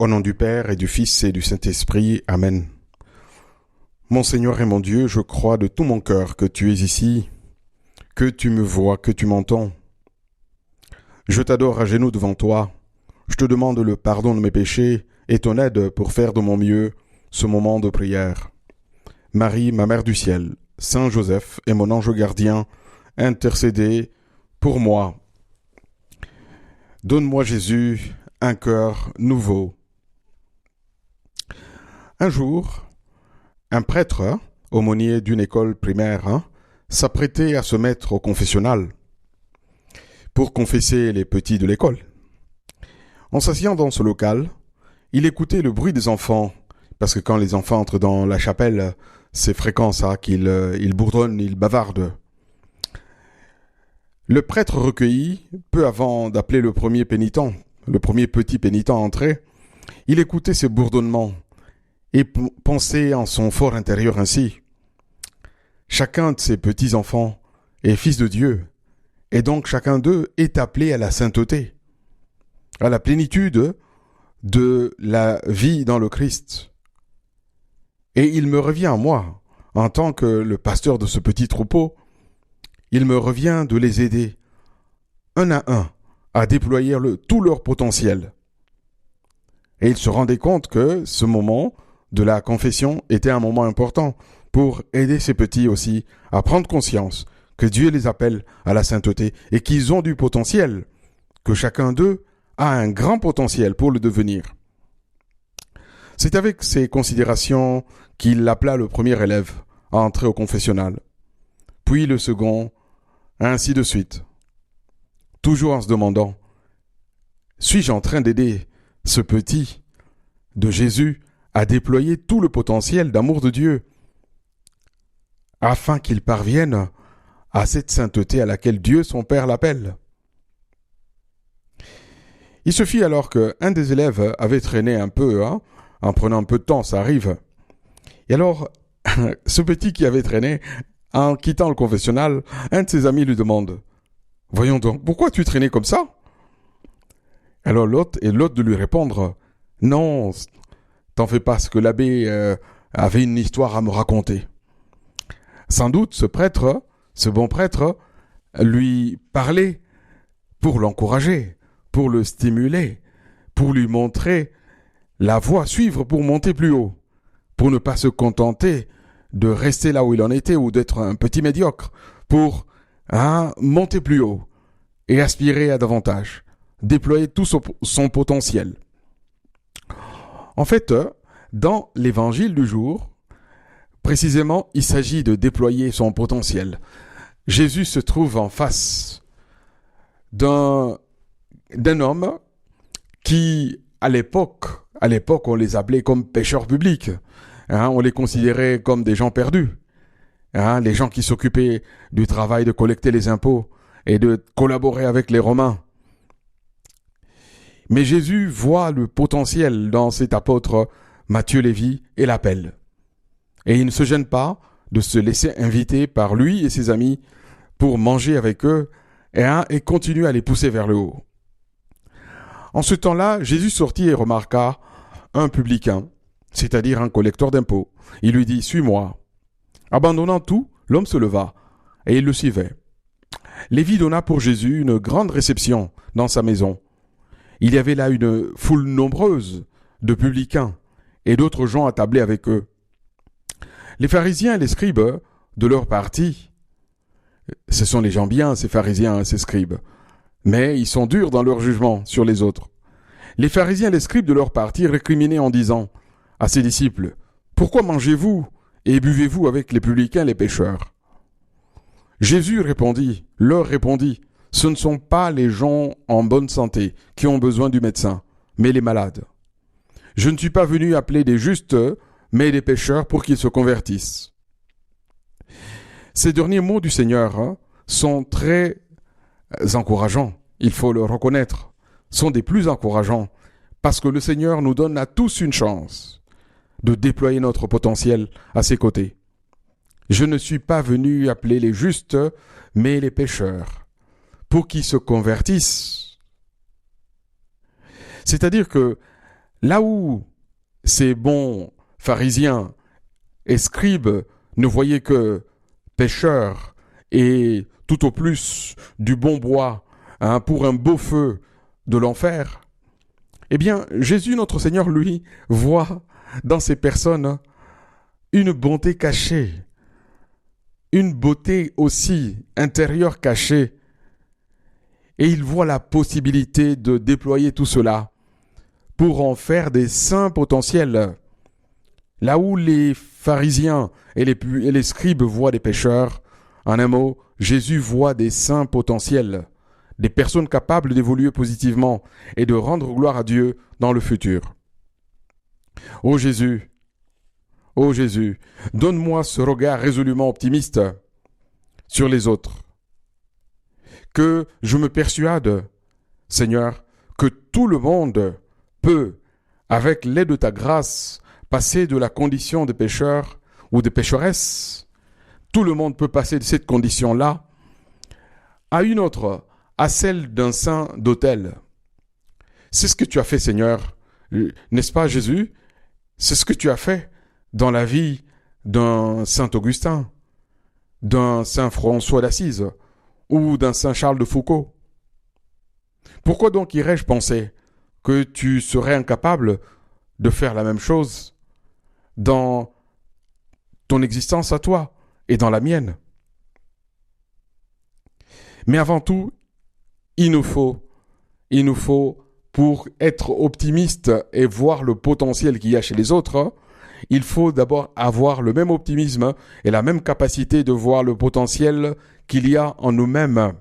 Au nom du Père et du Fils et du Saint-Esprit. Amen. Mon Seigneur et mon Dieu, je crois de tout mon cœur que tu es ici, que tu me vois, que tu m'entends. Je t'adore à genoux devant toi. Je te demande le pardon de mes péchés et ton aide pour faire de mon mieux ce moment de prière. Marie, ma Mère du ciel, Saint Joseph et mon ange gardien, intercédez pour moi. Donne-moi, Jésus, un cœur nouveau. Un jour, un prêtre, aumônier d'une école primaire, s'apprêtait à se mettre au confessionnal pour confesser les petits de l'école. En s'asseyant dans ce local, il écoutait le bruit des enfants, parce que quand les enfants entrent dans la chapelle, c'est fréquent ça, qu'ils bourdonnent, ils bavardent. Le prêtre recueilli, peu avant d'appeler le premier pénitent, le premier petit pénitent entré, il écoutait ces bourdonnements et pensait en son fort intérieur ainsi. Chacun de ces petits-enfants est fils de Dieu, et donc chacun d'eux est appelé à la sainteté, à la plénitude de la vie dans le Christ. Et il me revient à moi, en tant que le pasteur de ce petit troupeau, il me revient de les aider, un à déployer tout leur potentiel. Et il se rendait compte que ce moment de la confession était un moment important pour aider ces petits aussi à prendre conscience que Dieu les appelle à la sainteté et qu'ils ont du potentiel, que chacun d'eux a un grand potentiel pour le devenir. C'est avec ces considérations qu'il appela le premier élève à entrer au confessionnal, puis le second, ainsi de suite. Toujours en se demandant, suis-je en train d'aider ce petit de Jésus à déployer tout le potentiel d'amour de Dieu afin qu'il parvienne à cette sainteté à laquelle Dieu son Père l'appelle. Il se fit alors qu'un des élèves avait traîné un peu, en prenant un peu de temps, ça arrive. Et alors, ce petit qui avait traîné, en quittant le confessionnal, un de ses amis lui demande « Voyons donc, pourquoi tu traînais comme ça ?» Alors l'autre de lui répondre « Non, t'en fais pas, parce que l'abbé avait une histoire à me raconter. » Sans doute, ce bon prêtre, lui parlait pour l'encourager, pour le stimuler, pour lui montrer la voie à suivre pour monter plus haut, pour ne pas se contenter de rester là où il en était ou d'être un petit médiocre, pour monter plus haut et aspirer à davantage, déployer tout son potentiel. En fait, dans l'évangile du jour, précisément, il s'agit de déployer son potentiel. Jésus se trouve en face d'un homme qui, à l'époque, on les appelait comme pécheurs publics. On les considérait comme des gens perdus. Les gens qui s'occupaient du travail de collecter les impôts et de collaborer avec les Romains. Mais Jésus voit le potentiel dans cet apôtre Matthieu Lévi et l'appelle. Et il ne se gêne pas de se laisser inviter par lui et ses amis pour manger avec eux et continue à les pousser vers le haut. En ce temps-là, Jésus sortit et remarqua un publicain, c'est-à-dire un collecteur d'impôts. Il lui dit « Suis-moi ». Abandonnant tout, l'homme se leva et il le suivait. Lévi donna pour Jésus une grande réception dans sa maison. Il y avait là une foule nombreuse de publicains et d'autres gens attablés avec eux. Les pharisiens et les scribes, de leur parti, ce sont les gens bien, ces pharisiens et ces scribes, mais ils sont durs dans leur jugement sur les autres. Les pharisiens et les scribes de leur parti récriminaient en disant à ses disciples « Pourquoi mangez-vous et buvez-vous avec les publicains et les pécheurs ?» Jésus leur répondit « Ce ne sont pas les gens en bonne santé qui ont besoin du médecin, mais les malades. Je ne suis pas venu appeler des justes, mais des pécheurs pour qu'ils se convertissent. » Ces derniers mots du Seigneur sont très encourageants, il faut le reconnaître, sont des plus encourageants, parce que le Seigneur nous donne à tous une chance de déployer notre potentiel à ses côtés. Je ne suis pas venu appeler les justes, mais les pécheurs, pour qu'ils se convertissent. C'est-à-dire que Là où ces bons pharisiens et scribes ne voyaient que pêcheurs et tout au plus du bon bois pour un beau feu de l'enfer, eh bien Jésus notre Seigneur, lui, voit dans ces personnes une bonté cachée, une beauté aussi intérieure cachée, et il voit la possibilité de déployer tout cela pour en faire des saints potentiels. Là où les pharisiens et les scribes voient des pécheurs, en un mot, Jésus voit des saints potentiels, des personnes capables d'évoluer positivement et de rendre gloire à Dieu dans le futur. Ô Jésus, donne-moi ce regard résolument optimiste sur les autres. Que je me persuade, Seigneur, que tout le monde peut, avec l'aide de ta grâce, passer de la condition de pécheur ou de pécheresse. Tout le monde peut passer de cette condition-là à une autre, à celle d'un saint d'autel. C'est ce que tu as fait, Seigneur, n'est-ce pas, Jésus? C'est ce que tu as fait dans la vie d'un saint Augustin, d'un saint François d'Assise ou d'un saint Charles de Foucault. Pourquoi donc irais-je penser que tu serais incapable de faire la même chose dans ton existence à toi et dans la mienne? Mais avant tout, il nous faut, pour être optimiste et voir le potentiel qu'il y a chez les autres, il faut d'abord avoir le même optimisme et la même capacité de voir le potentiel qu'il y a en nous-mêmes.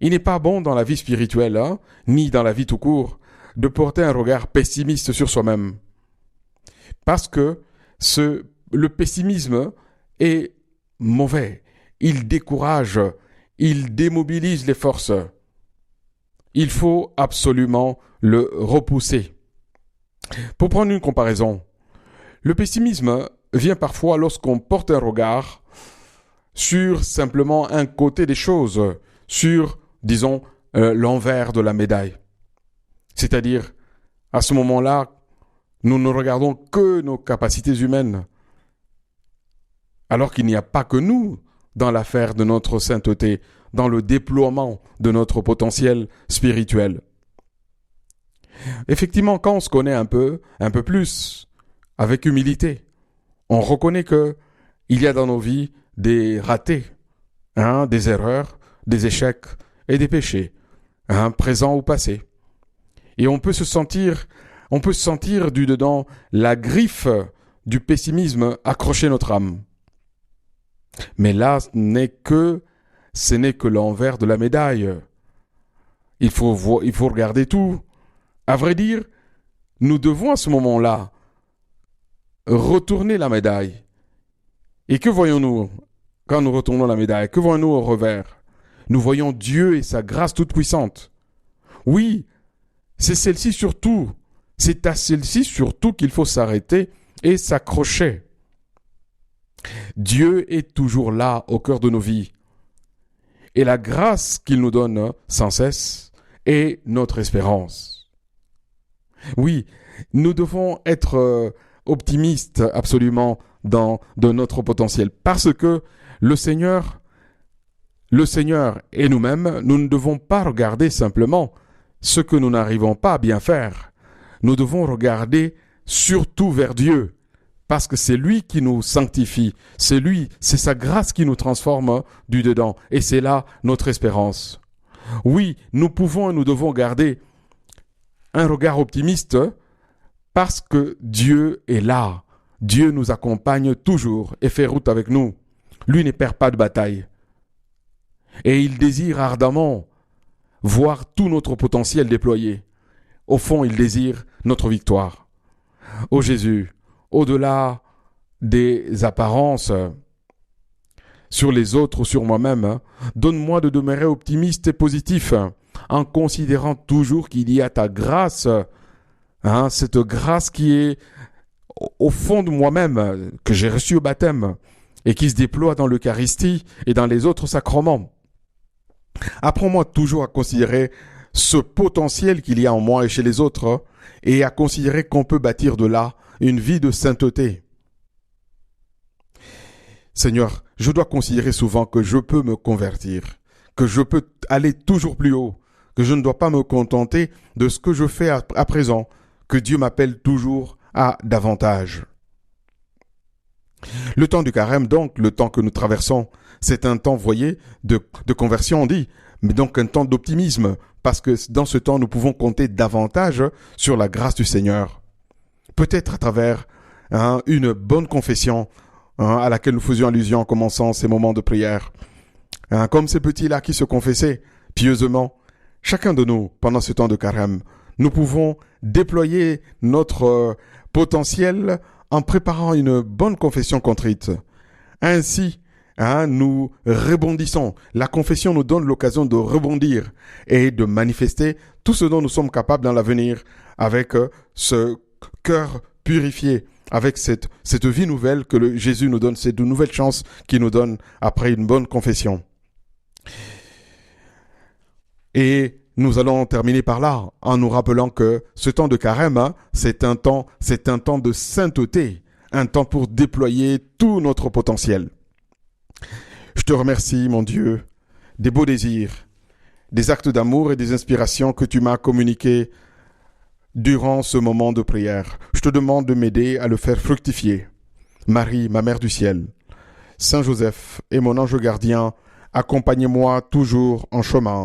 Il n'est pas bon dans la vie spirituelle, ni dans la vie tout court, de porter un regard pessimiste sur soi-même. Parce que le pessimisme est mauvais. Il décourage, il démobilise les forces. Il faut absolument le repousser. Pour prendre une comparaison, le pessimisme vient parfois lorsqu'on porte un regard sur simplement un côté des choses, sur, disons, l'envers de la médaille. C'est-à-dire, à ce moment-là, nous ne regardons que nos capacités humaines, alors qu'il n'y a pas que nous dans l'affaire de notre sainteté, dans le déploiement de notre potentiel spirituel. Effectivement, quand on se connaît un peu plus, avec humilité, on reconnaît que il y a dans nos vies des ratés, des erreurs, des échecs et des péchés, présents ou passés. Et on peut se sentir du dedans la griffe du pessimisme accrocher notre âme. Mais là, ce n'est que l'envers de la médaille. Il faut regarder tout. À vrai dire, nous devons à ce moment-là retourner la médaille. Et que voyons-nous quand nous retournons la médaille? Que voyons-nous au revers? Nous voyons Dieu et sa grâce toute puissante. Oui, c'est à celle-ci surtout qu'il faut s'arrêter et s'accrocher. Dieu est toujours là au cœur de nos vies. Et la grâce qu'il nous donne sans cesse est notre espérance. Oui, nous devons être optimistes absolument dans notre potentiel parce que le Seigneur et nous-mêmes, nous ne devons pas regarder simplement ce que nous n'arrivons pas à bien faire. Nous devons regarder surtout vers Dieu. Parce que c'est lui qui nous sanctifie, c'est sa grâce qui nous transforme du dedans. Et c'est là notre espérance. Oui, nous pouvons et nous devons garder un regard optimiste parce que Dieu est là. Dieu nous accompagne toujours et fait route avec nous. Lui ne perd pas de bataille. Et il désire ardemment voir tout notre potentiel déployé. Au fond, il désire notre victoire. Ô Jésus, au-delà des apparences sur les autres ou sur moi-même, donne-moi de demeurer optimiste et positif en considérant toujours qu'il y a ta grâce, cette grâce qui est au fond de moi-même, que j'ai reçue au baptême et qui se déploie dans l'Eucharistie et dans les autres sacrements. Apprends-moi toujours à considérer ce potentiel qu'il y a en moi et chez les autres et à considérer qu'on peut bâtir de là une vie de sainteté. Seigneur, je dois considérer souvent que je peux me convertir, que je peux aller toujours plus haut, que je ne dois pas me contenter de ce que je fais à présent, que Dieu m'appelle toujours à davantage. Le temps du carême, donc, le temps que nous traversons, c'est un temps, voyez, de conversion, on dit, mais donc un temps d'optimisme, parce que dans ce temps, nous pouvons compter davantage sur la grâce du Seigneur. Peut-être à travers une bonne confession à laquelle nous faisions allusion en commençant ces moments de prière. Comme ces petits-là qui se confessaient pieusement, chacun de nous, pendant ce temps de carême, nous pouvons déployer notre potentiel en préparant une bonne confession contrite. Ainsi, nous rebondissons. La confession nous donne l'occasion de rebondir et de manifester tout ce dont nous sommes capables dans l'avenir avec ce cœur purifié, avec cette vie nouvelle que Jésus nous donne, cette nouvelle chance qu'il nous donne après une bonne confession. Et nous allons terminer par là, en nous rappelant que ce temps de carême, c'est un temps de sainteté, un temps pour déployer tout notre potentiel. Je te remercie, mon Dieu, des beaux désirs, des actes d'amour et des inspirations que tu m'as communiqués durant ce moment de prière. Je te demande de m'aider à le faire fructifier. Marie, ma Mère du ciel, Saint Joseph et mon ange gardien, accompagnez-moi toujours en chemin.